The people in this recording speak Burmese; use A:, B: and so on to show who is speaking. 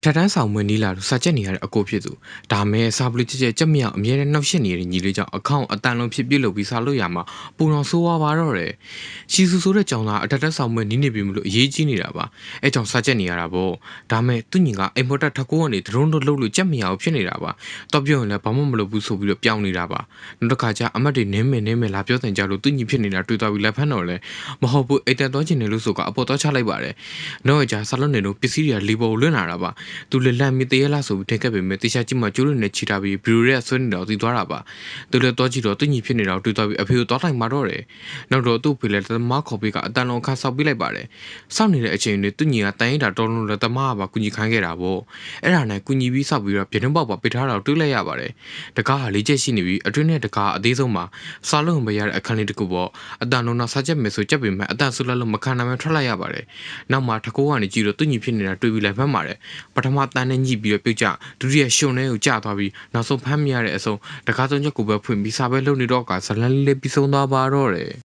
A: ထက်တန်းဆောင်မွေးနီးလာလို့စာချက်နေရတဲ့အကိုဖြစ်သူဒါမဲ့စာပလူချစ်ချက်ကြက်မြောင်အမြဲတမ်းနှောက်ရှက်နေတဲ့ညီလေးကြောင့်အကောင့်အတန်လုံးဖြစ်ပြစ်လုပ်ပြီးစာလို့ရမှာပူတော်ဆိုးဝါပါတော့တယ်ရှီဆူဆိုတဲ့ကြောင်သားအထက်တန်းဆောင်မွေးနီးနေပြီမလို့အရေးကြီးနေတာပါအဲကြောင့်စာချက်နေရတာပေါ့ဒါမဲ့သူညီကအိမ်မော်တက်ထကိုးကနေဒရုန်းတို့လှုပ်လို့ကြက်မြောင်ဖြစ်နေတာပါတော့ပြောရင်လည်းဘာမှမလုပ်ဘူးဆိုပြီးတော့ပြောင်းနေတာပါနောက်တစ်ခါကျအမတ်တွေနင်းမယ်လာပြောတင်ကြလို့သူညီဖြစ်နေတာတွေ့သွားပြီးလက်ဖက်တော်လဲမဟုတ်ဘူးအိမ်တက်သွားချင်တယ်လို့ဆိုကအပေါ်တော့ချလိုက်ပါတယ်နောက်ကြဆာလွန်နေတို့ပစ္စည်းတွေကလီပေါ်လွင့်လာတာပါသူလက်လန့်မီတရလားဆိုပြီးထင်ခဲ့ပေမဲ့တေချာကြည့်မှကျိုးလို့နဲ့ချီထားပြီးဘီရိုရဲ့ဆွဲနေတော့သိသွားတာပါသူလည်းတော့ကြည့်တော့သူညီဖြစ်နေတော့တွေ့သွားပြီးအဖေကိုတော့ထိုင်มาတော့တယ်နောက်တော့သူ့ဖေလည်းတမခေါ်ပြီးကအတန်လုံးခါဆောက်ပေးလိုက်ပါတယ်စောင့်နေတဲ့အချိန်တွေသူညီကတန်ရင်တာတော်လုံးလည်းတမကပါကူညီခိုင်းခဲ့တာပေါ့အဲ့ဒါနဲ့ကူညီပြီးဆောက်ပြီးတော့ပြတင်းပေါက်ပါပိတ်ထားတော့တွေးလိုက်ရပါတယ်တကားဟာလေးချက်ရှိနေပြီးအတွင်းနဲ့တကားအသေးဆုံးမှာစားလုံးပဲရတဲ့အခန်းလေးတစ်ခုပေါ့အတန်လုံးတော့စားချက်မယ်ဆိုချက်ပေမဲ့အတန်ဆူလက်လုံးမခံနိုင်မှထွက်လိုက်ရပါတယ်နောက်မှာထကိုးကနေကြည့်တော့သူညီဖြစ်နေတာတွေ့ပြီးလည်းဖမ်းပါတယ်ပထမတန်းနဲ့ညှိပြီးတော့ပြုတ်ကြဒုတိယရှုံထဲကိုကျသွားပြီးနောက်ဆုံးဖမ်းမိရတဲ့အဆုံးတကားသုံးချက်ကိုပဲဖွင့်ပြီးစာပဲလုပ်နေတော့ကဇလန်လေးပြီးဆုံးသွားပါတော့တယ်